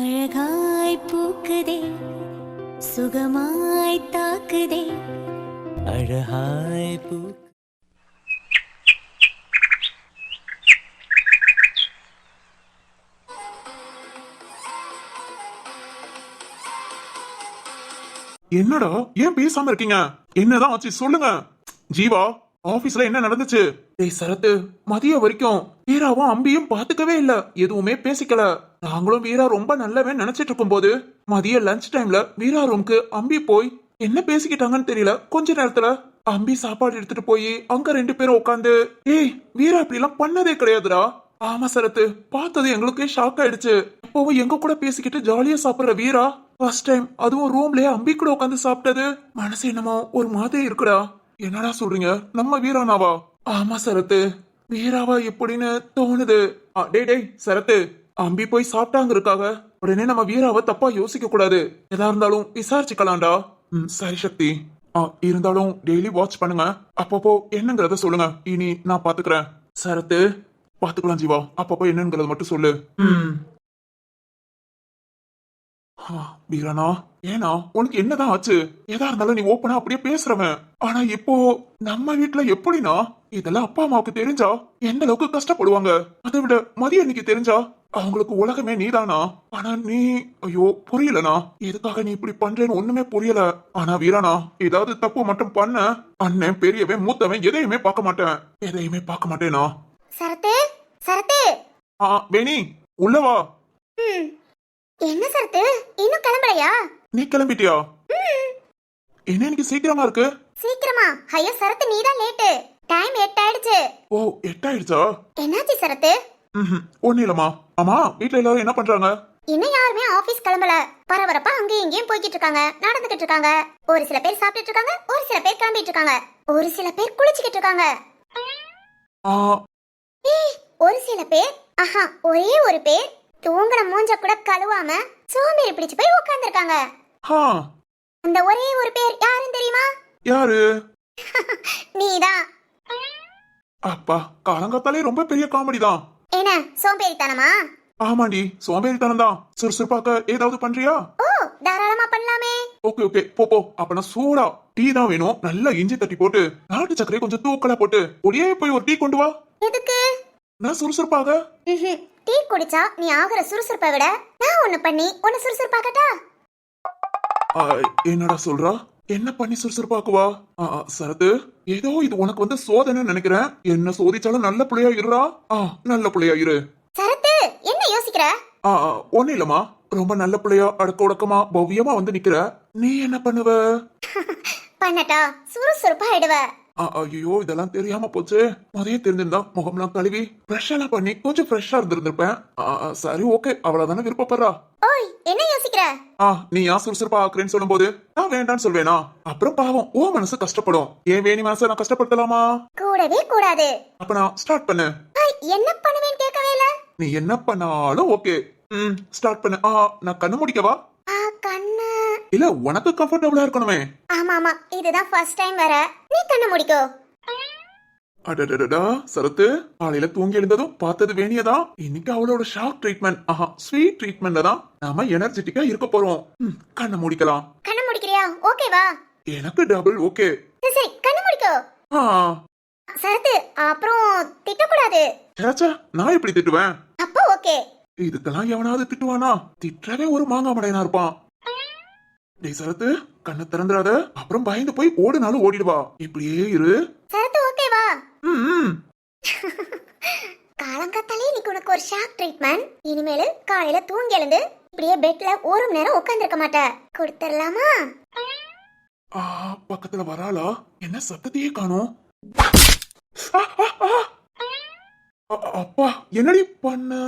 அழகாய் பூக்குதே சுகமாய் தாக்குதே அழகாய் பூ. என்னடா ஏன் பேசாம இருக்கீங்க? என்னதான் ஆச்சு சொல்லுங்க. ஜீவா, ஆபீஸ்ல என்ன நடந்துச்சு? டேய் சரத்து, மதியம் வரைக்கும் வீராவும் அம்பியும் பாத்துக்கவே இல்ல, எதுவுமே பேசிக்கல. நாங்களும் வீரா ரொம்ப நல்லவன் நினைச்சிட்டு இருக்கும் போது மதிய லஞ்ச் டைம்ல வீரா ரூம்க்கு அம்பி போய் என்ன பேசிக்கிட்டாங்கன்னு தெரியல. கொஞ்ச நேரத்துல அம்பி சாப்பாடு எடுத்துட்டு போய் அங்க 2 பேரும் உட்காந்து, ஏய் வீரா இப்படி எல்லாம் பண்ணதே கிடையாதுடா. ஆமா சரத்து, பார்த்தது எங்களுக்கு ஷாக் ஆயிடுச்சு. எப்பவும் எங்க கூட பேசிக்கிட்டு ஜாலியா சாப்பிடுற வீரா ஃபர்ஸ்ட் டைம் அதுவும் ரூம்லயே அம்பி கூட உட்காந்து சாப்பிட்டது மனசு என்னமோ ஒரு மாதிரி இருக்குடா. என்னடா சொல்றீங்க? நம்ம வீரானாவா? ஆமா சரத்து, வீராவா எப்படின்னு தோணுது. டேய் சரத்து, அம்பி போய் சாப்பிட்டாங்க இருக்காக, உடனே நம்ம வீராவை தப்பா யோசிக்க கூடாது. எதா இருந்தாலும் விசாரிச்சுக்கலாம்டா. சரி சக்தி. இருந்தாலும் டெய்லி வாட்ச் பண்ணுங்க, அப்பப்போ என்னங்கறத சொல்லுங்க. இனி நான் பாத்துக்கிறேன். சரத்து, பாத்துக்கலாம் ஜீவா, அப்பப்போ என்னங்கறத மட்டும் சொல்லு. வீரானா, ஏனா உனக்கு என்னதான் ஆச்சு? எதா இருந்தாலும் நீ ஓப்பனா அப்படியே பேசுறவன். ஆனா இப்போ நம்ம வீட்டுல எப்படினா இதெல்லாம் அப்பா அம்மாவுக்கு தெரிஞ்சா எந்த அளவுக்கு கஷ்டப்படுவாங்க. அதை விட மதிய அன்னைக்கு தெரிஞ்சா அவங்களுக்கு உலகமே நீதானா. ஆனா நீ, ஐயோ புரியலனா, எதுக்காக நீ இப்படி பண்றேன்னு ஒண்ணுமே புரியல. ஆனா வீரானா, ஏதாவது தப்பு மட்டும் பண்ண அண்ணன் பெரியவன் மூத்தவன் எதையுமே பார்க்க மாட்டேன், எதையுமே பார்க்க மாட்டேனா. சரத்து சரத்து, வேணி உள்ளவா. என்ன சரத்து, இன்னும் கிளம்பலையா? நீ கிளம்பிட்டியா? என்ன இன்னைக்கு சீக்கிரமா இருக்கு? சீக்கிரமா? ஐயோ சரத்து, நீதான் லேட்டு. டைம் 8 ஆயிடுச்சு. ஓ 8 ஆயிடுச்சா? என்னாச்சு சரத்து? ஒண்ணு இல்லம்மா. ஆமா, வீட்டுல எல்லாரும் என்ன பண்றாங்க? இன்னும் யாருமே ஆபீஸ் கிளம்பல. பரபரப்பா அங்கேயும் இங்கேயும் போய்கிட்டு இருக்காங்க, நடந்துகிட்டு இருக்காங்க. ஒரு சில பேர் சாப்பிட்டுட்டு இருக்காங்க, ஒரு சில பேர் கிளம்பிட்டு இருக்காங்க, ஒரு சில பேர் குளிச்சுக்கிட்டு இருக்காங்க. ஒரு சில பேர், ஒரே ஒரு பேர் தூங்குற மூஞ்ச கூட கழுவாம சோம்பேறி பிடிச்சு போய் உட்கார்ந்திருக்காங்க. அந்த ஒரே ஒரு பேர் யாருன்னு தெரியுமா? யாரு? நீதான். அப்பா, காலங்காத்தாலே ரொம்ப பெரிய காமெடி தான். என்ன சோம்பேறித்தனமா? ஆமாண்டி, சோம்பேறித்தனம் தான். சுறுசுறுப்பாக்க ஏதாவது பண்றியா? ஓ தாராளமா பண்ணலாமே. ஓகே போ. அப்ப நான் சூடா டீ தான் வேணும். நல்லா இஞ்சி தட்டி போட்டு நாட்டு சர்க்கரை கொஞ்சம் தூக்கலா போட்டு ஒடியே போய் ஒரு டீ கொண்டு வா. எதுக்கு? நான் சுறுசுறுப்பாக. டீ குடிச்சா நீ ஆகுற சுறுசுறுப்பை விட நான் ஒண்ணு பண்ணி உன்னை சுறுசுறுப்பாக்கட்டா? என்னடா சொல்றா? என்ன பண்ணி சுறுசுறுப்பாக்குவா? சரத்து, ஏதோ இது உனக்கு வந்து சோதனை நினைக்கிறேன். என்ன சோதிச்சாலும் நல்ல புள்ளையா இருடா. நல்ல புள்ளையா இரு. சரத்து, என்ன யோசிக்கிற? ஒண்ணு இல்லம்மா, ரொம்ப நல்ல பிள்ளையா அடக்க உடக்கமா பவ்யமா வந்து நிக்கிற. நீ என்ன பண்ணுவ? பண்ணட்டா, சுறுசுறுப்பா ஆயிடுவ. ஐயோ, இதெல்லாம் தெரியாம போச்சு. முதல்ல தெரிஞ்சிருந்தா முகம்லாம் கழுவி ஃப்ரெஷ் எல்லாம் பண்ணி கொஞ்சம் ஃப்ரெஷ்ஷா இருந்திருப்பேன். சரி ஓகே, அவ்வளவுதானே விருப்பப்படுறா. ஓய், என்ன யோசிக்கிற? நீ ஏன் சுறுசுறுப்பா ஆக்குறேன்னு சொல்லும் போது நான் வேண்டான்னு சொல்வேனா? அப்புறம் பாவம் ஓ மனசு கஷ்டப்படும். ஏன் வேணி மனசை நான் கஷ்டப்படுத்தலாமா? கூடவே கூடாது. அப்ப நான் ஸ்டார்ட் பண்ணு. என்ன பண்ணுவேன்னு கேட்கவே இல்ல. நீ என்ன பண்ணாலும் ஓகே. ஸ்டார்ட் பண்ணு. நான் கண்ணு முடிக்கவா? கண்ணு இல்ல, உனக்கு கம்ஃபர்டபுளா இருக்கணுமே. ஆமா, இதுதான் ஃபர்ஸ்ட் டைம் வர. நீ கண்ணு முடிக்கோ. அடடடா சரத்து, காலையில தூங்கி எழுந்ததும் பார்த்தது வேணியதான். இன்னைக்கு அவளோட ஷாக் ட்ரீட்மெண்ட், ஸ்வீட் ட்ரீட்மெண்ட்ல தான் நாம எனர்ஜெட்டிக்கா இருக்க போறோம். கண்ணை முடிக்கலாம். கண்ணு முடிக்கிறியா? ஓகேவா? எனக்கு டபுள் ஓகே. சரி, கண்ணு முடிக்கோ. சரத்து, அப்புறம் திட்டக்கூடாது. சேச்சா, நான் எப்படி திட்டுவேன்? அப்போ ஓகே. இதுக்கெல்லாம் எவனாவது திட்டுவானா? திட்டவே ஒரு மாங்காமடையனா இருப்பான். டேய் சரத்து, கண்ணை திறந்துடாத, அப்புறம் பயந்து போய் ஓடுனாலும் ஓடிடுவா. இப்படியே இரு. சரத்து ஓகேவா? காலங்காத்தாலே இன்னைக்கு உனக்கு ஒரு ஷாக் ட்ரீட்மெண்ட். இனிமேல் காலையில தூங்கி எழுந்து இப்படியே பெட்ல ஒரு மணி நேரம் உட்கார்ந்திருக்க மாட்ட. கொடுத்துடலாமா? பக்கத்துல வராளா? என்ன சத்தத்தையே காணோம். அப்பா, என்னடி பண்ண?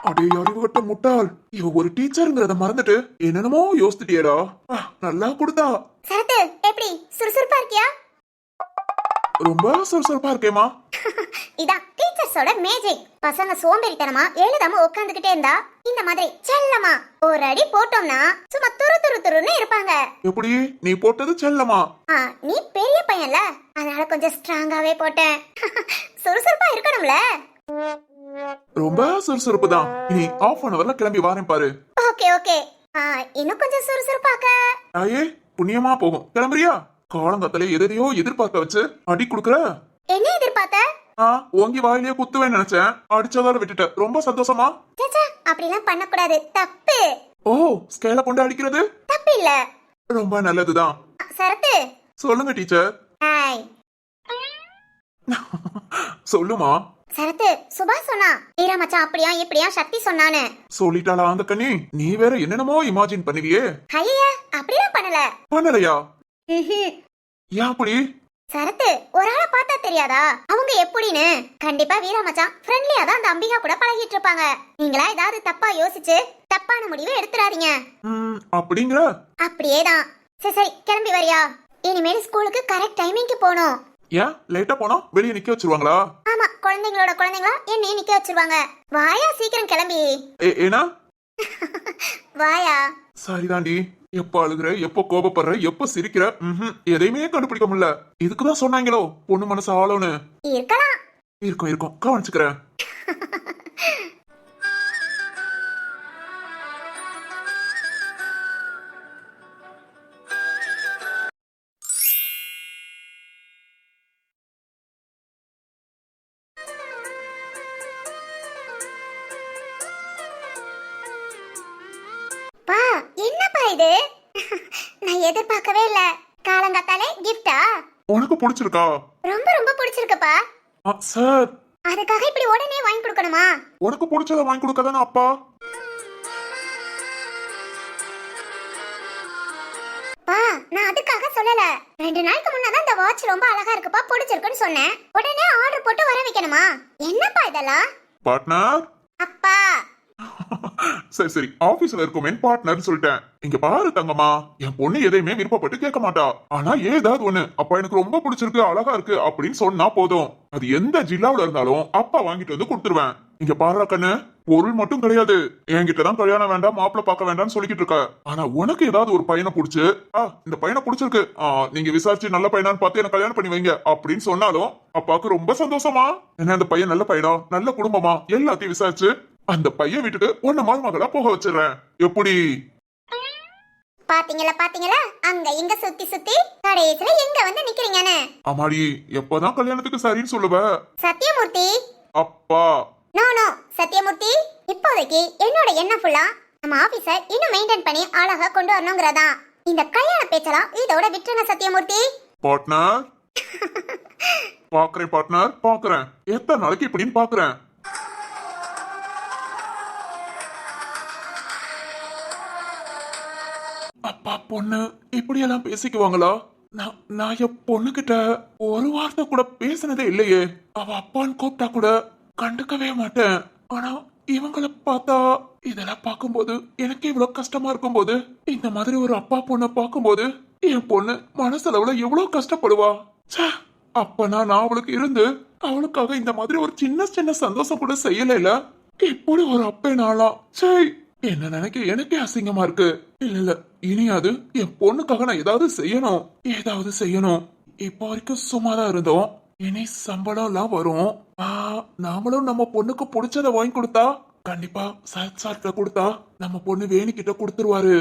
அடே அறிவுகட்ட முட்டாள், இவ ஒரு டீச்சருங்கிறத மறந்துட்டு என்னென்னமோ யோசிச்சுட்டியடா. நல்லா கொடுத்தா. சரத்து, எப்படி சுறுசுறுப்பா இருக்கியா? ரொம்ப சுறுசுறுப்பா இருக்கேமா. இதான் டீச்சர்ஸோட மேஜிக். பசங்க சோம்பேறித்தனமா எழுதாம உட்கார்ந்துகிட்டே இருந்தா இந்த மாதிரி செல்லமா ஒரு அடி போட்டோம்னா சும்மா துருன்னு இருப்பாங்க. எப்படி? நீ போட்டது செல்லமா? நீ பெரிய பையன்ல, அதனால கொஞ்சம் ஸ்ட்ராங்காவே போட்டேன். சுறுசுறுப்பா இருக்கணும்ல. ரொம்ப சுறுசுறுப்பு தான். இனி ஆஃப் அன் அவர்ல கிளம்பி வாரேன் பாரு. Okay okay. இன்னும் கொஞ்சம் சுறுசுறுப்பாக்க. தாயே புண்ணியமா போகும். கிளம்புறியா? காலங்கத்திலே எதையோ எதிர்பார்க்க வச்சு அடி குடுக்குற. என்ன எதிர்பார்த்த? ஓங்கி வாயிலேயே குத்துவேன்னு நினைச்சேன். அடிச்சதால விட்டுட்ட. ரொம்ப சந்தோஷமா? சேச்சே, அப்படிலாம் பண்ணக்கூடாது, தப்பு. ஓ, ஸ்கேல கொண்டு அடிக்கிறது தப்பு இல்ல. ரொம்ப நல்லதுதான். சரத்து. சொல்லுங்க டீச்சர். ஹாய். சொல்லுமா. சரத்து, சுபாஷ் சொன்னா வீரா மச்சான் அப்படியா இப்படியா சக்தி சொன்னானு. சொல்லிட்டாளா அந்த கண்ணி? நீ வேற என்னென்னமோ இமேஜின் பண்ணுவியே. ஐயா, அப்படிலாம் பண்ணல. பண்ணலையா? ஏன் அப்படி? சரத்து, ஒரு ஆளை பார்த்தா தெரியாதா அவங்க எப்படின்னு? கண்டிப்பா வீரா மச்சான் ஃப்ரெண்ட்லியா தான் அந்த அம்பிகா கூட பழகிட்டு இருப்பாங்க. நீங்களா ஏதாவது தப்பா யோசிச்சு தப்பான முடிவு எடுத்துறாதீங்க. அப்படிங்கிற? அப்படியேதான். சரி சரி, கிளம்பி வரியா? இனிமேல் ஸ்கூலுக்கு கரெக்ட் டைமிங்க்கு போகணும். ஏன் லேட்டா போனா வெளியே நிக்க வச்சிருவாங்களா? ஆமா, குழந்தைங்களா என்னையும் நிக்க வச்சிருவாங்க. வாயா சீக்கிரம் கிளம்பி. ஏனா? வாயா. சரிதாண்டி. எப்ப அழுகுற, எப்ப கோபப்படுற, எப்ப சிரிக்கிற, எதையுமே கண்டுபிடிக்க முடியல. இதுக்குதான் சொன்னாங்களோ பொண்ணு மனசு ஆளோன்னு. இருக்கலாம். இருக்கும் கவனிச்சுக்கிறேன். பா, என்னப்பா இது? நான் எதிர்பார்க்கவே இல்ல. காலங்காத்தாலே கிஃப்டா? உனக்கு பிடிச்சிருக்கா? ரொம்ப ரொம்ப பிடிச்சிருக்குப்பா. சார், அதுக்காக இப்படி உடனே வாங்கி கொடுக்கணுமா? உனக்கு பிடிச்சத வாங்கி கொடுக்கதானே அப்பா. பா, நான் அதுக்காக சொல்லல. 2 நாளைக்கு முன்னதான் இந்த வாட்ச் ரொம்ப அழகா இருக்குப்பா, பிடிச்சிருக்குன்னு சொன்னேன். உடனே ஆர்டர் போட்டு வர வைக்கணுமா? என்னப்பா இதெல்லாம்? பார்ட்னர். அப்பா. சரி ஆபீஸ்ல இருக்கோமே பார்ட்னர் சொல்லிட்டேன். இங்க பாரு தங்கம்மா, என் பொண்ணு எதையுமே விருப்பப்பட்டு கேட்க மாட்டா. ஆனா ஏதாவது ஒண்ணு அப்பா எனக்கு ரொம்ப பிடிச்சிருக்கு, அழகா இருக்கு அப்படின்னு சொன்னா போதும். அது எந்த ஜில்லாவுல இருந்தாலும் அப்பா வாங்கிட்டு வந்து கொடுத்துருவேன். இங்க பாரு கண்ணு, பொருள் மட்டும் கிடையாது. என்கிட்டதான் கல்யாணம் வேண்டாம், மாப்பிள்ள பார்க்க வேண்டாம்னு சொல்லிக்கிட்டு இருக்க. ஆனா உனக்கு ஏதாவது ஒரு பையனை பிடிச்சு, இந்த பையனை பிடிச்சிருக்கு, நீங்க விசாரிச்சு நல்ல பையனான்னு பார்த்து எனக்கு கல்யாணம் பண்ணி வைங்க அப்படின்னு சொன்னாலும் அப்பாவுக்கு ரொம்ப சந்தோஷமா. என்ன அந்த பையன் நல்ல பையனா, நல்ல குடும்பமா, எல்லாத்தையும் விசாரிச்சு அந்த பையன் வீட்டுக்கு ஒன்ன மருமகளா போக வச்சிடறேன். எப்படி? பாத்தீங்களா அங்க இங்க சுத்தி சுத்தி கடைசில எங்க வந்து நிக்கிறீங்கன்னு. அம்மாடி, எப்பதான் கல்யாணத்துக்கு சரின்னு சொல்லுவ? சத்தியமூர்த்தி. அப்பா. நோ நோ சத்தியமூர்த்தி, இப்போதைக்கு என்னோட எண்ணம் ஃபுல்லா நம்ம ஆபீஸ இன்னும் மெயின்டைன் பண்ணி அழகா கொண்டு வரணுங்கிறதா. இந்த கல்யாண பேச்சலாம் இதோட விட்டுருங்க சத்தியமூர்த்தி. பார்ட்னர். பாக்குறேன் பார்ட்னர், பாக்குறேன். எத்தனை நாளைக்கு இப்படின்னு பாக்குறேன். அப்பா பொண்ணு இப்படியெல்லாம் பேசிக்குவாங்களா? நான் என் பொண்ணுகிட்ட ஒரு வார்த்தை கூட பேசினதே இல்லையே. அவ அப்பான்னு கூப்பிட்டா கூட கண்டுக்கவே மாட்டேன். ஆனா இவங்கள பார்த்தா, இதெல்லாம் பார்க்கும்போது எனக்கு இவ்வளவு கஷ்டமா இருக்கும்போது, இந்த மாதிரி ஒரு அப்பா பொண்ணை பார்க்கும்போது என் பொண்ணு மனசளவுல எவ்வளவு கஷ்டப்படுவா. அப்பனா நான் அவளுக்கு இருந்து அவளுக்காக இந்த மாதிரி ஒரு சின்ன சின்ன சந்தோஷம் கூட செய்யல. இப்படி ஒரு அப்பே நாளா சரி, என்ன நினைக்க எனக்கே அசிங்கமா இருக்கு. இல்ல இனியாது என் பொண்ணுக்காக நான் ஏதாவது செய்யணும். இப்போ வரைக்கும் சும்மாதான் இருந்தோம். இனி சம்பளம் எல்லாம் வரும். நாமளும் நம்ம பொண்ணுக்கு பிடிச்சத வாங்கி கொடுத்தா, கண்டிப்பா சார்ட்ட கொடுத்தா நம்ம பொண்ணு வேணிக்கிட்ட கொடுத்துருவாரு.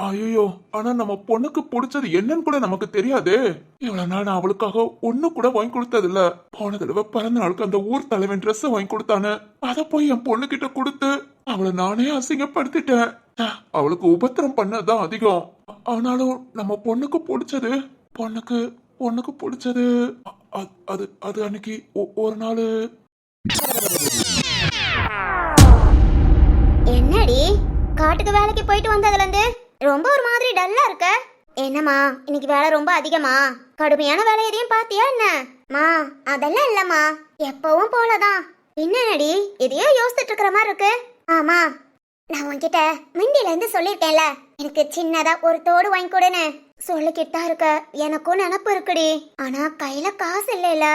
ஐயோ, ஆனா நம்ம பொண்ணுக்கு பிடிச்சது என்னன்னு கூட நமக்கு தெரியாது. இவ்வளவு நாள் நான் அவளுக்காக ஒண்ணு கூட வாங்கி கொடுத்தது இல்ல. போன தடவை பிறந்த நாளுக்கு அந்த ஊர் தலைவன் ட்ரெஸ் வாங்கி கொடுத்தானு, அத போய் என் பொண்ணு கிட்ட கொடுத்து அவளை நானே அசிங்கப்படுத்திட்டேன். அவளுக்கு உபத்திரம் பண்ணதான் அதிகம். ஆனாலும் நம்ம பொண்ணுக்கு பிடிச்சது பொண்ணுக்கு பிடிச்சது அது அன்னைக்கு ஒரு நாள். என்னடி காட்டுக்கு வேலைக்கு போயிட்டு வந்ததுல இருந்து ரொம்ப ஒரு மாதிரி டல்லா இருக்க? என்னம்மா இன்னைக்கு வேலை ரொம்ப அதிகமா? கடுமையான வேலை எதையும் பாத்தியா என்ன? மா அதெல்லாம் இல்லம்மா, எப்பவும் போலதான். என்னடி எதையோ யோசிச்சுட்டு இருக்கிற மாதிரி இருக்கு? ஆமா, நான் உன்கிட்ட மிண்டில இருந்து சொல்லிருக்கேன்ல, எனக்கு சின்னதா ஒரு தோடு வாங்கி கொடுன்னு சொல்லிக்கிட்டு தான் இருக்க. எனக்கும் நினப்பு இருக்குடி, ஆனா கையில காசு இல்லைல.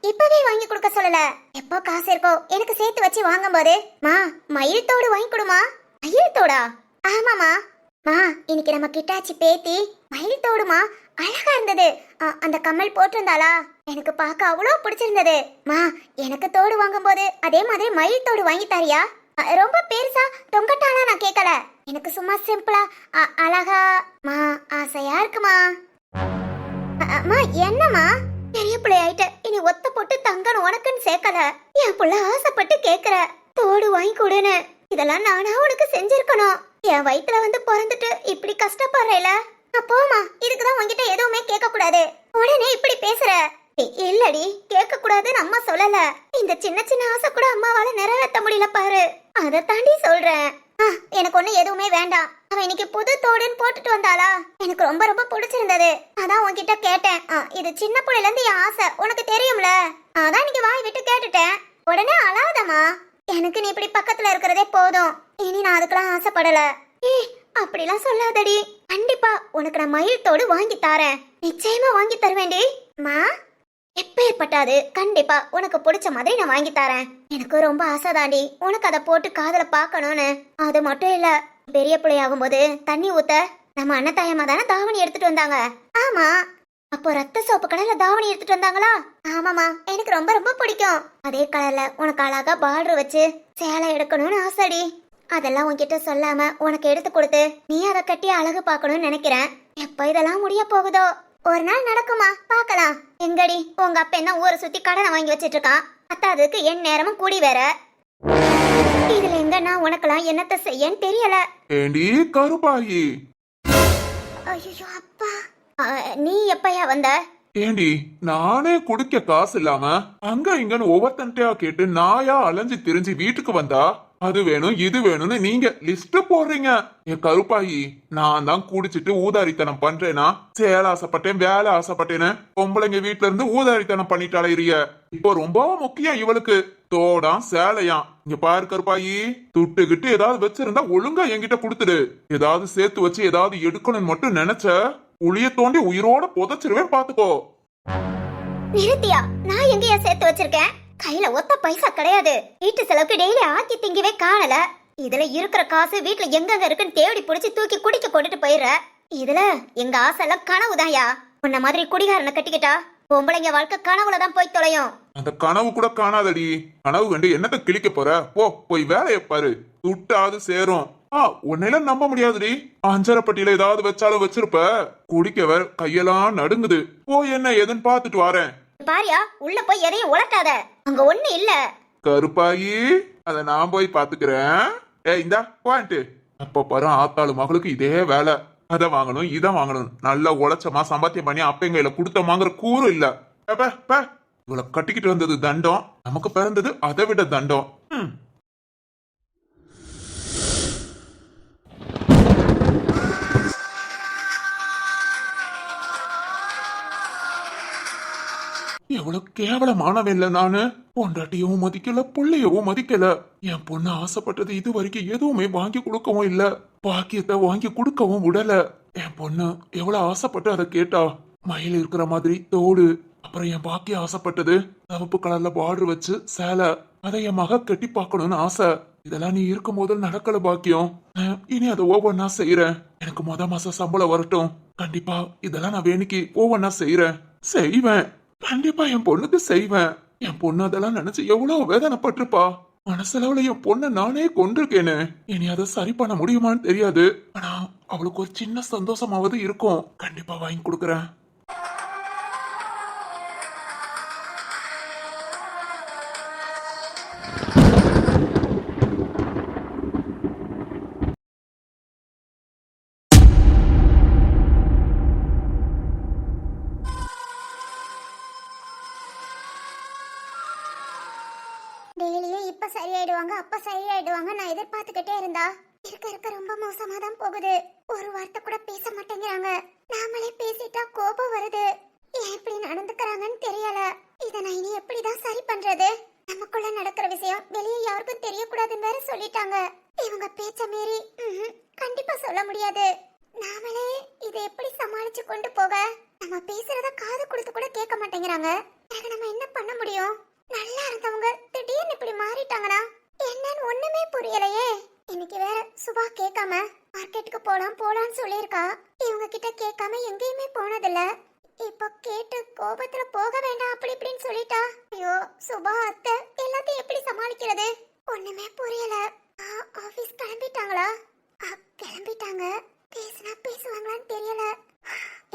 இப்பவே வாங்கி கொடுக்க சொல்லல, எப்போ காசு இருக்கோ எனக்கு சேர்த்து வச்சு வாங்கும் போது மா மயில் தோடு வாங்கி கொடுமா. மயில் தோடா? ஆமாமா மா, இன்னைக்கு நம்ம கிட்டாச்சி பேத்தி மயில் தோடுமா, அழகா இருந்தது. அந்த கம்மல் போட்டிருந்தாளா, எனக்கு பார்க்க அவ்வளோ பிடிச்சிருந்தது. மா, எனக்கு தோடு வாங்கும்போது அதே மாதிரி மயில் தோடு வாங்கி தரியா? ரொம்ப பெருசா தொங்கட்டானா நான் கேட்கல. எனக்கு சும்மா சிம்பிளா அழகா மா ஆசையா இருக்குமா. அம்மா என்னம்மா, பெரிய பிள்ளை ஆயிட்ட, இனி ஒத்த போட்டு தங்கணும் உனக்குன்னு சேர்க்கல. என் புள்ள ஆசைப்பட்டு கேக்குற தோடு வாங்கி கொடுன்னு. இதெல்லாம் நானா உனக்கு செஞ்சிருக்கணும். என் வயித்துல வந்து பிறந்துட்டு இப்படி கஷ்டப்படுறேல. போமா, இதுக்குதான் உன்கிட்ட எதுவுமே கேட்க கூடாது. உடனே இப்படி பேசுற. இல்லடி, கேட்க கூடாதுன்னு அம்மா சொல்லல. இந்த சின்ன சின்ன ஆசை கூட அம்மாவால நிறைவேற்ற முடியல பாரு. அதை தாண்டி சொல்றேன். எனக்கு ஒண்ணு எதுவுமே வேண்டாம். அவன் இன்னைக்கு புது தோடுன்னு போட்டுட்டு வந்தாளா, எனக்கு ரொம்ப ரொம்ப பிடிச்சிருந்தது. அதான் உன்கிட்ட கேட்டேன். இது சின்ன பிள்ளைல இருந்து என் ஆசை, உனக்கு தெரியும்ல. அதான் இன்னைக்கு வாய் விட்டு கேட்டுட்டேன். உடனே அழாதம்மா. எனக்கு நீ இப்படி பக்கத்துல இருக்கிறதே போதும். இனி நான் அதுக்கெல்லாம் ஆசைப்படல. அப்படிலாம் சொல்லாதடி. கண்டிப்பா உனக்கு நான் மயில் தோடு வாங்கி தரேன். நிச்சயமா வாங்கி தருவேண்டி. மா, எப்பேற்பட்டாது கண்டிப்பா உனக்கு பிடிச்ச மாதிரி நான் வாங்கி தரேன். எனக்கு ரொம்ப ஆசைதாண்டி உனக்கு அதை போட்டு காதல பாக்கணும்னு. அது மட்டும் இல்ல, பெரிய பிள்ளையாகும் போது தண்ணி ஊத்த நம்ம அண்ணத்தாயம்மா தானே தாவணி எடுத்துட்டு வந்தாங்க. ஆமா, அப்போ ரத்த சோப்பு கலர்ல தாவணி எடுத்துட்டு வந்தாங்களா? ஆமாமா, எனக்கு ரொம்ப ரொம்ப பிடிக்கும். அதே கலர்ல உனக்கு அழகா பார்டர் வச்சு சேலை எடுக்கணும்னு ஆசைடி. அதெல்லாம் உன்கிட்ட சொல்லாம உனக்கு எடுத்து கொடுத்து நீ அதை கட்டி அழகு பார்க்கணும்னு நினைக்கிறேன். எப்ப இதெல்லாம் முடிய போகுதோ? ஒரு நாள் நடக்குமா, பார்க்கலாம். எங்கடி உங்க அப்பா என்ன ஊரை சுத்தி கடனை வாங்கி வச்சிட்டு இருக்கான். அத்தாதுக்கு என் நேரமும் கூடி வேற. இதுல எங்க நான் உனக்கெல்லாம் என்னத்த செய்யன்னு தெரியல. ஏண்டி கருப்பாயி? ஐயோ அப்பா, நீ எப்பயா வந்த? ஏண்டி, நானே குடிக்க காசு இல்லாம அங்க இங்கன்னு ஒவ்வொருத்தன்ட்டையா கேட்டு நாயா அலைஞ்சு திரிஞ்சு வீட்டுக்கு வந்தா அது வேணும் இது வேணும்னு நீங்க லிஸ்ட் போடுறீங்க. என் கருப்பாயி, நான் தான் குடிச்சிட்டு ஊதாரித்தனம் பண்றேனா? சேலை ஆசைப்பட்டேன், வேலை ஆசைப்பட்டேன்னு பொம்பளைங்க வீட்டுல இருந்து ஊதாரித்தனம் பண்ணிட்டாளைய. இப்போ ரொம்ப முக்கியம் இவளுக்கு தோடாம் சேலையாம். இங்க பாரு கருப்பாயி, துட்டுகிட்டு ஏதாவது வச்சிருந்தா ஒழுங்கா என்கிட்ட குடுத்துடு. ஏதாவது சேர்த்து வச்சு ஏதாவது எடுக்கணும்னு மட்டும் நினைச்ச உளிய தோண்டி உயிரோட புதைச்சிருவேன், பாத்துக்கோ. நிறுத்தியா, நான் எங்கயா சேர்த்து வச்சிருக்கேன்? கையில ஒத்த பைசா கிடையாது. வீட்டு செலவுக்கு டெய்லி ஆக்கி திங்கவே காணல. இதுல இருக்கிற காசு வீட்டுல எங்கெங்க இருக்குன்னு தேடி புடிச்சு தூக்கி குடிக்க போட்டுட்டு போயிடுற. இதுல எங்க ஆசை எல்லாம் கனவுதான்யா. உன்ன மாதிரி குடிகாரனை கட்டிக்கிட்டா பொம்பளைங்க வாழ்க்கை கனவுலதான் போய் தொலையும். அந்த கனவு கூட காணாதடி. கனவு கண்டு என்னத்த கிழிக்க போற? போய் வேலையை பாரு, துட்டாவது சேரும். உன்னையெல்லாம் நம்ப முடியாதுடி. அஞ்சரப்பட்டியில ஏதாவது வச்சாலும் வச்சிருப்ப. குடிக்கவர் கையெல்லாம் நடுங்குது. என்ன ஏதுன்னு பாத்துட்டு வரேன். பாரியா, உள்ள போய் எதையும் உலட்டாத. அங்க ஒண்ணு இல்ல. கருப்பாயி, அத நான் போய் பாத்துக்கிறேன். இந்தா பாயிண்ட். அப்ப பாரு, ஆத்தாளு மகளுக்கு இதே வேலை. அதை வாங்கணும் இதை வாங்கணும். நல்லா உழைச்சமா சம்பாத்தியம் பண்ணி அப்பங்கையில கொடுத்தமாங்கிற கூறு இல்ல. இவளை கட்டிக்கிட்டு வந்தது தண்டம், நமக்கு பிறந்தது அதை விட தண்டம். எவ்வளவு கேவலமானவன் இல்ல நானு. பொண்டாட்டியவும் மதிக்கல, புள்ளையவும் மதிக்கல. என் பொண்ணு ஆசைப்பட்டது இது வரைக்கும் எதுவுமே வாங்கி கொடுக்கவும் இல்ல, பாக்கியத்தை வாங்கி கொடுக்கவும் விடல. என் பொண்ணு எவ்வளவு ஆசைப்பட்டு அதை கேட்டா. மயில் இருக்கிற மாதிரி தோடு, அப்புறம் என் பாக்கிய ஆசைப்பட்டது சிவப்பு கலர்ல பார்டர் வச்சு சேலை. அதை என் மக கட்டி பார்க்கணும்னு ஆசை. இதெல்லாம் நீ இருக்கும் போது நடக்கல பாக்கியம். இனி அதை ஒவ்வொன்னா செய்யறேன். எனக்கு மாசம் சம்பளம் வரட்டும். கண்டிப்பா இதெல்லாம் நான் வேணிக்கு ஒவ்வொன்னா செய்வேன். கண்டிப்பா என் பொண்ணுக்கு செய்வேன். என் பொண்ணு அதெல்லாம் நினைச்சு எவ்வளவு வேதனைப்பட்டிருப்பா. மனசளவுல என் பொண்ணை நானே கொண்டிருக்கேன்னு. இனி அதை சரி பண்ண முடியுமான்னு தெரியாது. ஆனா அவளுக்கு ஒரு சின்ன சந்தோஷமாவது இருக்கும். கண்டிப்பா வாங்கி கொடுக்கறேன். டெய்லியும் இப்ப சரியாயிடுவாங்க அப்ப சரியாயிடுவாங்க நான் எதிர்பார்த்துக்கிட்டே இருந்தா இருக்க ரொம்ப மோசமா தான் போகுது. ஒரு வார்த்தை கூட பேச மாட்டேங்கிறாங்க. நாமளே பேசிட்டா கோபம் வருது. ஏன் இப்படி நடந்துக்கிறாங்கன்னு தெரியல. இதை நான் இனி எப்படிதான் சரி பண்றது? நமக்குள்ள நடக்கிற விஷயம் வெளியே யாருக்கும் தெரியக்கூடாதுன்னு வேற சொல்லிட்டாங்க. இவங்க பேச்ச மீறி கண்டிப்பா சொல்ல முடியாது. நாமளே இதை எப்படி சமாளிச்சு கொண்டு போக? நம்ம பேசுறத காது கொடுத்து கூட கேட்க மாட்டேங்கிறாங்க. எனக்கு நம்ம என்ன பண்ண முடியும்? நல்லா இருந்தவங்க திடீர்னு இப்படி மாறிட்டாங்கன்னா என்னன்னு ஒண்ணுமே புரியலையே. இன்னைக்கு வேற சுபா கேட்காம மார்க்கெட்டுக்கு போலான்னு சொல்லியிருக்கா. இவங்க கிட்ட கேட்காம எங்கேயுமே போனதில்ல. இப்ப கேட்டு கோபத்துல போக வேண்டாம் அப்படி இப்படின்னு சொல்லிட்டா. ஐயோ சுபா அத்தை எல்லாத்தையும் எப்படி சமாளிக்கிறது ஒண்ணுமே புரியல. ஆபீஸ் கிளம்பிட்டாங்களா? கிளம்பிட்டாங்க. பேசினா பேசுவாங்களான்னு தெரியல.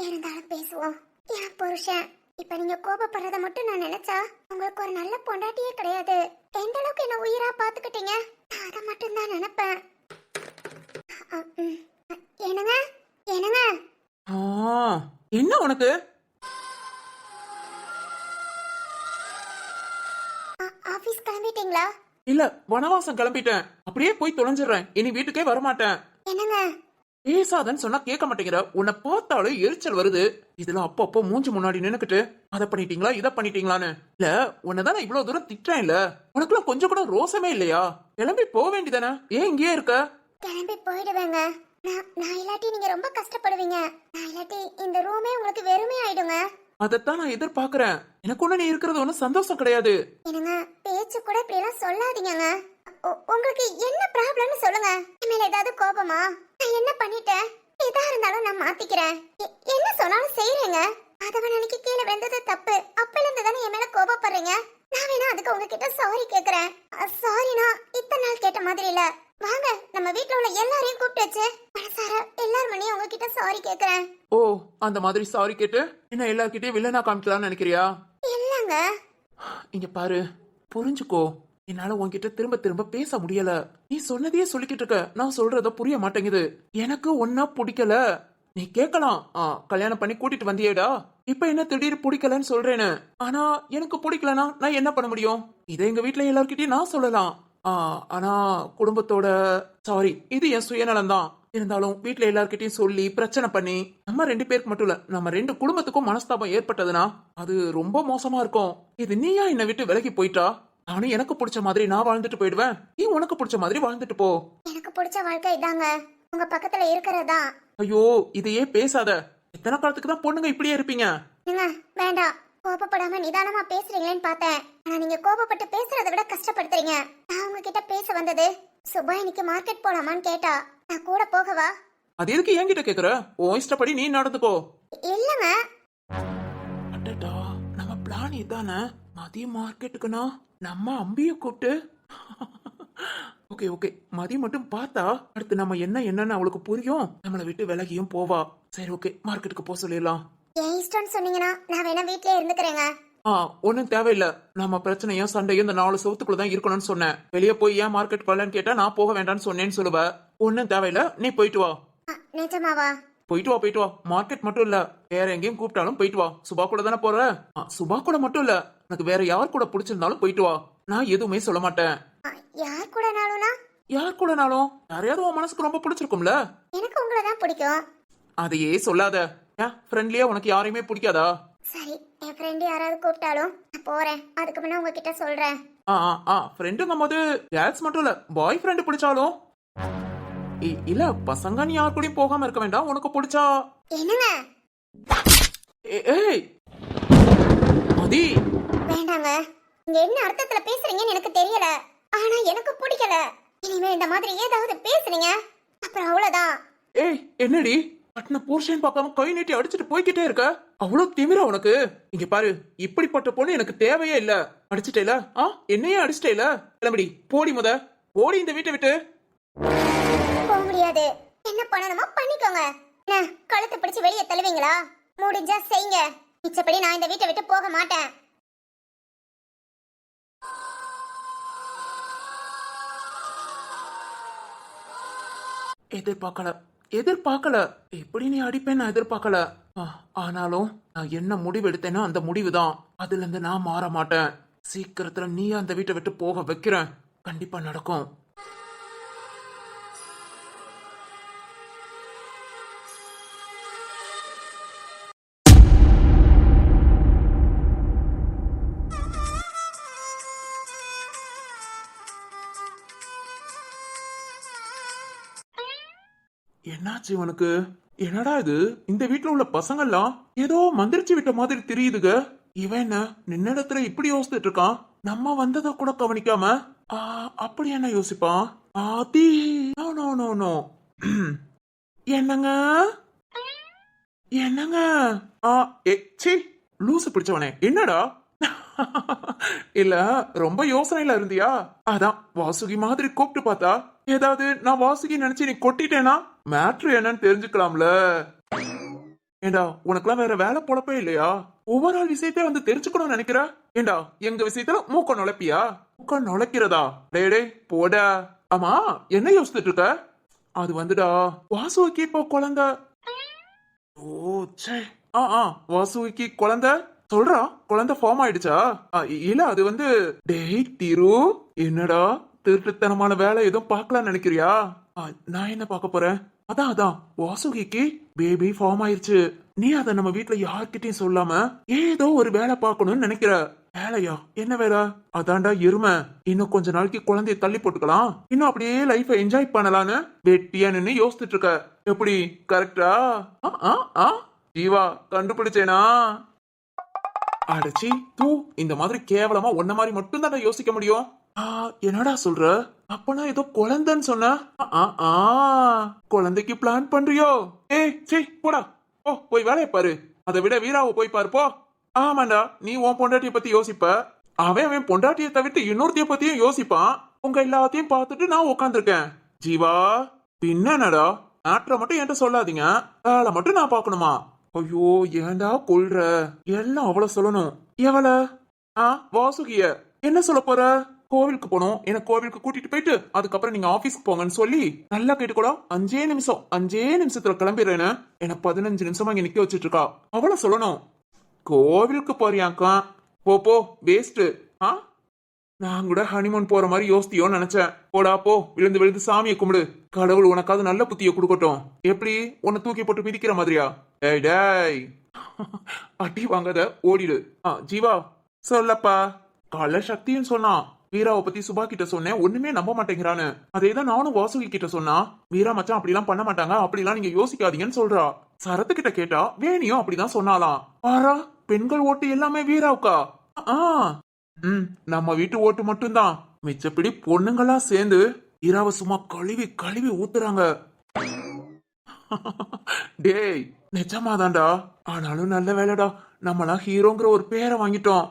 இருந்தாலும் பேசுவோம். என் புருஷன் இப்ப நீங்க கோபப்படுறத மட்டும் நான் நினைச்சா உங்களுக்கு ஒரு நல்ல பொண்டாட்டியே கிடையாது. எந்த அளவுக்கு என்ன உயிரா பாத்துக்கிட்டீங்க நான் அதை மட்டும் தான் நினைப்பேன். என்னங்க என்னங்க என்ன உனக்கு? ஆபீஸ் கிளம்பிட்டீங்களா? இல்ல, வனவாசம் கிளம்பிட்டேன். அப்படியே போய் தொலைஞ்சிடுறேன். இனி வீட்டுக்கே வரமாட்டேன். என்னங்க பேசாதன்னு சொன்னா கேட்க மாட்டேங்கிற. உன்னை பார்த்தாலும் எரிச்சல் வருது. இதுல அப்பப்போ மூஞ்சி முன்னாடி நின்னுக்கிட்டு அதை பண்ணிட்டீங்களா இதை பண்ணிட்டீங்களான்னு. இல்ல உன்னதான் இவ்வளவு தூரம் திட்டுறேன். இல்ல உனக்குலாம் கொஞ்சம் கூட ரோசமே இல்லையா? கிளம்பி போக வேண்டியதானே? ஏன் இங்கேயே இருக்க? கிளம்பி போயிடுவேங்க. நான் இல்லாட்டி நீங்க ரொம்ப கஷ்டப்படுவீங்க. நான் இல்லாட்டி இந்த ரூமே உங்களுக்கு வெறுமே ஆயிடுங்க. அதத்தான் நான் எதிர்பார்க்கறேன். எனக்கு ஒண்ணு நீ இருக்கிறது ஒன்னும் சந்தோஷம் கிடையாது. என்னங்க பேச்சு கூட இப்படி எல்லாம் சொல்லாதீங்கங்க. உங்களுக்கு என்ன ப்ராப்ளம்னு சொல்லுங்க. இனிமேல் ஏதாவது கோபமா? நான் என்ன பண்ணிட்டேன்? எதா இருந்தாலும் நான் மாத்திக்கிறேன். என்ன சொன்னாலும் செய்யறேங்க. அதவன் அன்னைக்கு கீழே வெந்தது தப்பு. அப்பல இருந்து தானே என் மேல கோபப்படுறீங்க. நான் வேணா அதுக்கு உங்ககிட்ட சாரி கேக்குறேன். சாரினா இத்தனை நாள் கேட்ட மாதிரி இல்ல. வாங்க நம்ம வீட்ல உள்ள எல்லாரையும் கூப்பிட்டு வச்சு மனசார எல்லார் மணியும் உங்ககிட்ட சாரி கேக்குறேன். ஓ, அந்த மாதிரி சாரி கேட்டு என்ன எல்லார்கிட்டயும் வில்லனா காமிக்கலாம்னு நினைக்கிறியா? இல்லங்க. இங்க பாரு, புரிஞ்சுக்கோ. என்னால உன்கிட்ட திரும்ப திரும்ப பேச முடியல. நீ சொன்னதையே சொல்லிக்கிட்டு இருக்க. நான் சொல்றத புரிய மாட்டேங்குது. எனக்கு ஒன்னா பிடிக்கல. நீ கேட்கலாம், கல்யாணம் பண்ணி கூட்டிட்டு வந்தியேடா, இப்ப என்ன திடீர்னு பிடிக்கலன்னு சொல்றேன்னு. ஆனா எனக்கு பிடிக்கலனா நான் என்ன பண்ண முடியும்? இதை எங்க வீட்டுல எல்லார்கிட்டயும் நான் சொல்லலாம். ஆனா குடும்பத்தோட சாரி, இது என் சுயநலம் தான். இருந்தாலும் வீட்டுல எல்லார்கிட்டயும் சொல்லி பிரச்சனை பண்ணி நம்ம 2 பேருக்கு மட்டும் இல்ல, நம்ம 2 குடும்பத்துக்கும் மனஸ்தாபம் ஏற்பட்டதுன்னா அது ரொம்ப மோசமா இருக்கும். இது நீயா என்னை விட்டு விலகி போயிட்டா நானும் எனக்கு பிடிச்ச மாதிரி நான் வாழ்ந்துட்டு போயிடுவேன். நீ உனக்கு பிடிச்ச மாதிரி வாழ்ந்துட்டு போ. எனக்கு பிடிச்ச வாழ்க்கை இதாங்க, உங்க பக்கத்துல இருக்கிறதா. ஐயோ இதையே பேசாத. எத்தனை காலத்துக்கு தான் பொண்ணுங்க இப்படியே இருப்பீங்க? வேண்டாம், கோபப்படாம நிதானமா பேசுறீங்களேன்னு பார்த்தேன். ஆனா நீங்க கோபப்பட்டு பேசுறதை விட கஷ்டப்படுத்துறீங்க. நான் உங்ககிட்ட பேச வந்தது சுபா இன்னைக்கு மார்க்கெட் போலாமான்னு கேட்டா. நான் கூட போகவா? அது எதுக்கு என்கிட்ட கேக்குற? உன் இஷ்டப்படி நீ நடந்துக்கோ. இல்லங்க. அடடா, நம்ம பிளான் இதானே. மதிய மார்க்கெட்டுக்குனா நம்ம அம்பிய கூப்பிட்டு ஓகே ஓகே, மதிய மட்டும் பார்த்தா அடுத்து நம்ம என்னன்னு அவளுக்கு புரியும். நம்மளை விட்டு விலகியும் போவா. சரி ஓகே, மார்க்கெட்டுக்கு போக சொல்லிடலாம். என் இஷ்டம்னு சொன்னீங்கன்னா நான் வேணா வீட்லயே இருந்துக்கிறேங்க. ஒன்னும் தேவையில்ல. நம்ம பிரச்சனையும் சண்டையும் இந்த 4 செவத்துக்குள்ளதான் இருக்கணும்னு சொன்னேன். வெளியே போய் ஏன் மார்க்கெட் போகலன்னு கேட்டா நான் போக வேண்டாம்னு சொன்னேன்னு சொல்லுவ. ஒன்னும் தேவையில்ல, நீ போயிட்டு வா. நிஜமாவா? போயிட்டு வா. மார்க்கெட் மட்டும் இல்ல, வேற எங்கேயும் கூப்பிட்டாலும் போயிட்டு வா. சுபா கூட தானே போற. சுபா கூட மட்டும் இல்ல, எனக்கு வேற யார் கூட பிடிச்சிருந்தாலும் போயிட்டு வா. நான் எதுவுமே சொல்ல மாட்டேன். யார் கூடனாலும்னா? யார் கூடனாலும் யாரையாவது உன் மனசுக்கு ரொம்ப பிடிச்சிருக்கும்ல. எனக்கு உங்களை தான் பிடிக்கும். அதையே சொல்லாத. ஏன் ஃப்ரெண்ட்லியா உனக்கு யாரையுமே பிடிக்காதா? சரி, என் ஃப்ரெண்ட் யாராவது கூப்பிட்டாலும் நான் போறேன். அதுக்கு முன்ன உங்ககிட்ட சொல்றேன். ஃப்ரெண்டுங்கும் போது கேர்ள்ஸ் மட்டும் இல்ல, பாய் ஃப்ரெண்டு பிடிச்சாலும் இல்ல. பசங்க நீ யார் கூடயும் போகாம இருக்க வேண்டாம். உனக்கு பிடிச்சா என்னங்க? ஏய் மதி, வேண்டாங்க. நீங்க என்ன அர்த்தத்துல பேசுறீங்கன்னு எனக்கு தெரியல. ஆனா எனக்கு பிடிக்கல. இனிமே இந்த மாதிரி ஏதாவது பேசுறீங்க அப்புறம் அவ்வளவுதான். ஏய் என்னடி பட்டின போர்ஷன் பார்க்காம கை நீட்டி அடிச்சுட்டு போய்கிட்டே இருக்க? அவ்வளவு திமிரா உனக்கு? இங்க பாரு, இப்படிப்பட்ட பொண்ணு எனக்கு தேவையே இல்ல. அடிச்சுட்டேல, என்னையே அடிச்சுட்டேல. கிளம்படி, போடி முத, போடி இந்த வீட்டை விட்டு. போக முடியாது. என்ன பண்ணணுமோ பண்ணிக்கோங்க. கழுத்தை பிடிச்சு வெளியே தள்ளுவீங்களா? முடிஞ்சா செய்யுங்க. மிச்சப்படி நான் இந்த வீட்டை விட்டு போக மாட்டேன். எதிர்பார்க்கல எப்படி நீ அடிப்பேன் நான் எதிர்பார்க்கல. ஆனாலும் நான் என்ன முடிவு எடுத்தேனோ அந்த முடிவுதான். அதுல இருந்து நான் மாற மாட்டேன். சீக்கிரத்துல நீ அந்த வீட்டை விட்டு போக வைக்கிறேன். கண்டிப்பா நடக்கும். என்னாச்சு இவனுக்கு? என்னடா இது, இந்த வீட்டுல உள்ள பசங்கெல்லாம் ஏதோ மந்திரிச்சு விட்ட மாதிரி தெரியுதுங்க. இவன் என்ன நின்ன இடத்துல இப்படி யோசிச்சுட்டு இருக்கான்? நம்ம வந்ததை கூட கவனிக்காம அப்படி என்ன யோசிப்பான்? ஆதி, நோ நோ நோ நோ. என்னங்க என்னங்க ஆ சி லூசு பிடிச்சவனே என்னடா இல்ல ரொம்ப யோசனையில இருந்தியா அதான் வாசுகி மாதிரி கூப்பிட்டு பார்த்தா ஏதாவது நான் வாசுகி நினைச்சு நீ கொட்டிட்டேனா மேட்ரு என்னன்னு தெரிஞ்சுக்கலாம்ல ஏண்டா உனக்குலாம் வேற வேலை பொழப்பே இல்லையா ஒவ்வொரு ஆள் விஷயத்தையும் வந்து தெரிஞ்சுக்கணும்னு நினைக்கிற ஏண்டா எங்க விஷயத்துல மூக்க நுழைப்பியா மூக்க நுழைக்கிறதா டேய் டேய் போடா ஆமா என்ன யோசிச்சுட்டு இருக்க அது வந்துடா வாசுவிக்கு இப்போ குழந்தை ஓ சே வாசுவிக்கு குழந்தை சொல்றா குழந்தை ஃபார்ம் ஆயிடுச்சா இல்ல அது வந்து டேய் திரு என்னடா திருட்டுத்தனமான வேலை எதுவும் பார்க்கலாம்னு நினைக்கிறியா நான் என்ன பார்க்க போறேன் அதான் வாசுகிக்கு பேபி ஃபார்ம் ஆயிருச்சு நீ அத நம்ம வீட்ல யார்கிட்டயும் சொல்லாம ஏதோ ஒரு வேலை பார்க்கணும்னு நினைக்கிற வேலையா என்ன வேலை அதான்டா எருமை இன்னும் கொஞ்ச நாளைக்கு குழந்தைய தள்ளி போட்டுக்கலாம் இன்னும் அப்படியே லைஃப என்ஜாய் பண்ணலான்னு வெட்டியா நின்னு யோசிச்சுட்டு இருக்க எப்படி கரெக்டா ஜீவா கண்டுபிடிச்சேனா அடச்சி தூ இந்த மாதிரி கேவலமா ஒன்ன மாதிரி மட்டும் தான் யோசிக்க முடியும் என்னடா சொல்ற அப்பனா ஏதோ குழந்தைன்னு சொன்ன குழந்தைக்கு பிளான் பண்றியோ சரி போடா ஓ போய் வேலையை பாரு அதை விட வீராவை போய் பாரு போ ஆமாண்டா நீ உன் பொண்டாட்டிய பத்தி யோசிப்ப அவன் பொண்டாட்டிய தவிர்த்து இன்னொருத்தைய பத்தியும் யோசிப்பான் உங்க எல்லாத்தையும் பார்த்துட்டு நான் உட்காந்துருக்கேன் ஜீவா பின்னடா ஆற்ற மட்டும் என்கிட்ட சொல்லாதீங்க வேலை மட்டும் நான் பாக்கணுமா ஐயோ ஏண்டா கொள்ற எல்லாம் அவள சொல்லணும் எவள வாசுகிய என்ன சொல்ல போற கோவிலுக்கு போனோம் என்ன கோவிலுக்கு கூட்டிட்டு போயிட்டு அதுக்கப்புறம் நீங்க ஆபீஸ்க்கு போங்கன்னு சொல்லி நல்லா கேட்டுக்கூடா 5 நிமிஷத்துல கிளம்பிடுறேன்னு என்ன 15 நிமிஷமா இங்க நிக்க வச்சிட்டு இருக்கா அவள சொல்லணும் கோவிலுக்கு போறியாக்கா போ வேஸ்ட் நான் கூட ஹனிமூன் போற மாதிரி யோசித்தியோன்னு நினைச்சேன் போடா போ விழுந்து விழுந்து சாமியை கும்பிடு கடவுள் உனக்காவது நல்ல புத்திய கொடுக்கட்டும் எப்படி உன்னை தூக்கி போட்டு மிதிக்கிற மாதிரியா டேய் அடி வாங்காத ஓடிடு ஜீவா சொல்லப்பா கால சக்தின்னு சொன்னான் வீராவை பத்தி சுபா கிட்ட சொன்னேன் ஒண்ணுமே நம்ப மாட்டேங்கிறான்னு அதேதான் நானும் வாசுகி கிட்ட சொன்னா வீரா மச்சான் அப்படிலாம் பண்ண மாட்டாங்க அப்படிலாம் நீங்க யோசிக்காதீங்கன்னு சொல்றா சரத்து கிட்ட கேட்டா வேணியும் அப்படிதான் சொன்னாலாம் ஆறா பெண்கள் ஓட்டு எல்லாமே வீராவுக்கா நம்ம வீட்டு ஓட்டு மட்டும்தான் மிச்சப்படி பொண்ணுங்களா சேர்ந்து வீராவை சும்மா கழுவி கழுவி ஊத்துறாங்க டேய் நிஜமாதான்டா ஆனாலும் நல்ல வேலைடா நம்மளாம் ஹீரோங்கிற ஒரு பேரை வாங்கிட்டோம்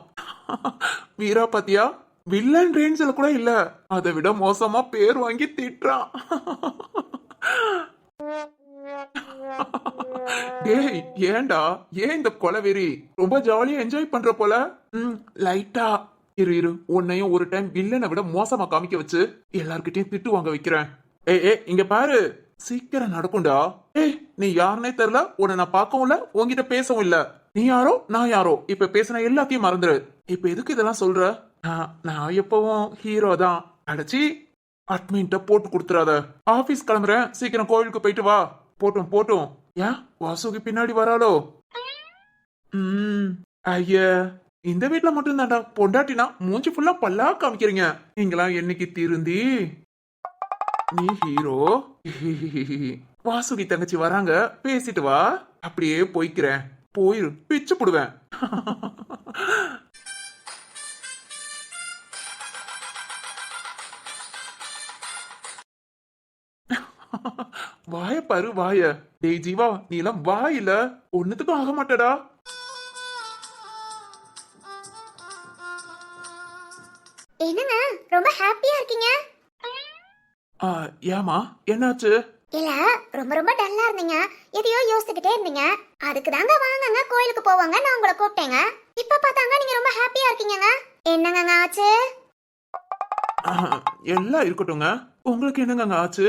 வீரா பாத்தியா வில்லன் ரேஞ்சில் கூட இல்ல அதை விட மோசமா பேர் வாங்கி திட்டுறான் டேய் ஏன்டா ஏன் இந்த கொலவெறி ரொம்ப ஜாலியா என்ஜாய் பண்ற போல லைட்டா இரு உன்னையும் ஒரு டைம் வில்லனை விட மோசமா காமிக்க வச்சு எல்லார்கிட்டயும் திட்டு வாங்க வைக்கிறேன் இங்க பாரு சீக்கிரம் நடக்கும்டா நீ யாருன்னே தெரியல உன்னை நான் பார்க்கவும் இல்ல உன்கிட்ட பேசவும் இல்ல நீ யாரோ நான் யாரோ இப்ப பேசின எல்லாத்தையும் மறந்துரு இப்ப எதுக்கு இதெல்லாம் சொல்ற நான் எப்பவும் ஹீரோ தான் அடைச்சி அட்மின்ட்ட போட்டு கொடுத்துறாத ஆபீஸ் கிளம்புறேன் சீக்கிரம் கோவிலுக்கு போயிட்டு வா போட்டும் ஏன் வாசுகி பின்னாடி வராளோ ஐய இந்த வீட்டுல மட்டும் தான்டா பொண்டாட்டினா மூஞ்சி ஃபுல்லா பல்லா காமிக்கிறீங்க நீங்களாம் என்னைக்கு திருந்தி நீ ஹீரோ வாசுகி தங்கச்சி வராங்க பேசிட்டு வா அப்படியே போய்க்கிறேன் போயிரு பிச்சு போடுவேன் வாய பாரு வாய டேய் ஜீவா நீ எல்லாம் வாயில ஒன்னுத்துக்கும் ஆக மாட்டடா என்னங்க ரொம்ப ஹாப்பியா இருக்கீங்க ஏமா என்னாச்சு இல்ல ரொம்ப ரொம்ப டல்லா இருந்தீங்க எதையோ யோசிச்சுக்கிட்டே இருந்தீங்க அதுக்கு தாங்க வாங்கங்க கோயிலுக்கு போவாங்க நான் உங்களை கூப்பிட்டேங்க இப்ப பார்த்தாங்க நீங்க ரொம்ப ஹாப்பியா இருக்கீங்க என்னங்க ஆச்சு எல்லாம் இருக்கட்டும்ங்க உங்களுக்கு என்னங்க ஆச்சு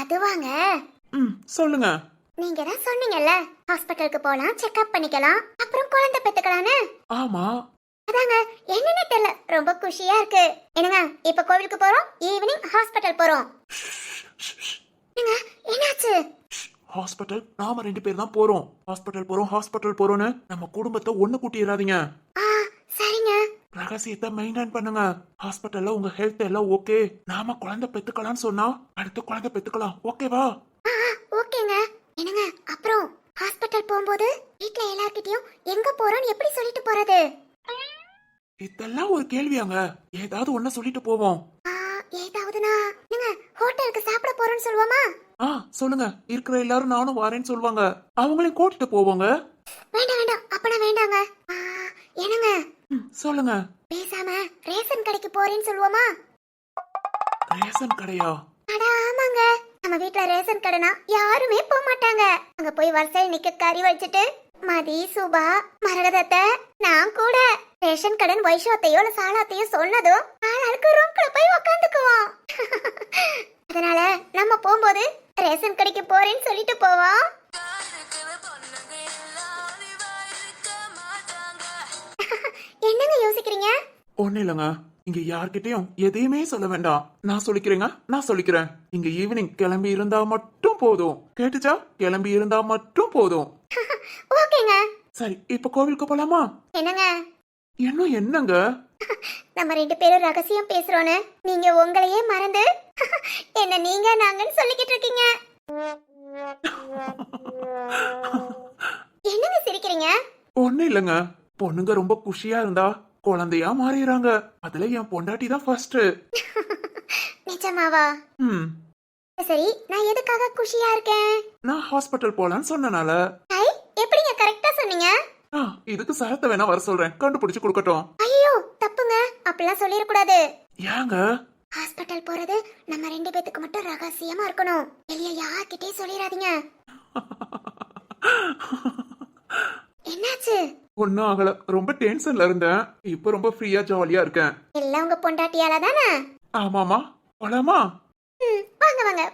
அதுவாங்க சொல்லுங்க நீங்க தான் சொன்னீங்கல்ல ஹாஸ்பிடலுக்கு போலாம் செக்அப் பண்ணிக்கலாம் அப்புறம் குழந்தை பெத்துக்கலாம்னு ஆமா அதாங்க என்னன்னு தெரியல ரொம்ப குஷியா இருக்கு என்னங்க இப்ப கோவிலுக்கு போறோம் ஈவினிங் ஹாஸ்பிடல் போறோம் என்னாச்சு ஹாஸ்பிடல் நாம 2 பேர் தான் போறோம் ஹாஸ்பிடல் போறோம்னு நம்ம குடும்பத்தை ஒண்ணு கூட்டிடாதீங்க சரிங்க ரகசியத்தை மெயின்டைன் பண்ணுங்க ஹாஸ்பிடல்ல உங்க ஹெல்த் எல்லாம் ஓகே நாம குழந்தை பெத்துக்கலாம்னு சொன்னா அடுத்து குழந்தை பெத்துக்கலாம் ஓகேவா ஓகேங்க என்னங்க அப்புறம் ஹாஸ்பிடல் போகும்போது வீட்ல எல்லார்கிட்டயும் எங்க போறோம்னு எப்படி சொல்லிட்டு போறது இதெல்லாம் ஒரு கேள்வியாங்க ஏதாவது ஒண்ணு சொல்லிட்டு போவோம் ஏதாவதுனா நீங்க ஹோட்டலுக்கு சாப்பிட போறோம்னு சொல்லுவோமா சொல்லுங்க. இருக்கிற எல்லாரும் நானும் வரேன்னு சொல்லுவாங்க. அவங்களையும் கூட்டிட்டு போவோங்க. வேண்டாம் வேண்டாம் அப்பனா வேண்டாங்க. என்னங்க சொல்லுங்க. பேசாம ரேஷன் கடைக்கு போறேன்னு சொல்லுவோமா? ரேஷன் கடையா? அட ஆமாங்க. நம்ம வீட்ல ரேஷன் கடைனா யாருமே போக மாட்டாங்க. அங்க போய் வரிசையில் நிக்க கறி வச்சுட்டு மதி சுபா மரகதத்தை நான் கூட ரேஷன் கடன் வைஷோத்தையோ இல்ல சாலாத்தையோ சொன்னதும் ஆளாளுக்கு ரூம்குள்ள போய் உக்காந்துக்குவோம். அதனால நம்ம போகும்போது ரேஷன் கடைக்கு போறேன்னு சொல்லிட்டு போவோம். என்னங்க யோசிக்கிறீங்க? ஒண்ணு இல்லைங்க. இங்க யார்கிட்டயும் எதையுமே சொல்ல வேண்டாம். நான் சொல்லிக்கிறேன். இங்க ஈவினிங் கிளம்பி இருந்தா மட்டும் போதும். கேட்டுச்சா? கிளம்பி இருந்தா மட்டும் போதும். ஓகேங்க. சரி, இப்ப கோவிலுக்கு போலாமா? என்னங்க? என்னங்க? நம்ம 2 பேரும் ரகசியம் பேசுறோன்னு நீங்க உங்களையே மறந்து என்ன நீங்க நாங்கன்னு சொல்லிக்கிட்டு இருக்கீங்க. என்னங்க சிரிக்கிறீங்க? ஒண்ணு இல்லைங்க. பொண்ணுங்க ரொம்ப குஷியா இருந்தா குழந்தையா மாறிடுறாங்க. அதுல என் பொண்டாட்டி தான் ஃபர்ஸ்ட். நிஜமாவா? சரி, நான் எதுக்காக குஷியா இருக்கேன்? நான் ஹாஸ்பிட்டல் போலான்னு சொன்னனால. ஐ, எப்படிங்க கரெக்ட்டா சொன்னீங்க? இதுக்கு சரத்தை வேணா வர சொல்றேன், கண்டுபிடிச்சு கொடுக்கட்டும். ஐயோ தப்புங்க, அப்படிலாம் சொல்லிட கூடாது. ஏங்க? ஹாஸ்பிட்டல் போறது நம்ம 2 பேத்துக்கு மட்டும் ரகசியமா இருக்கணும். வெளிய யார்கிட்டயும் சொல்லிடாதீங்க. என்னாச்சு? ஒன்னும் ஆகல. ரொம்ப டென்ஷன்ல இருந்தேன். இப்ப ரொம்ப ஃப்ரீயா ஜாலியா இருக்கேன். எல்லாம் உங்க பொண்டாட்டியால தானே? ஆமாமா. போலாமா? வாங்க வாங்க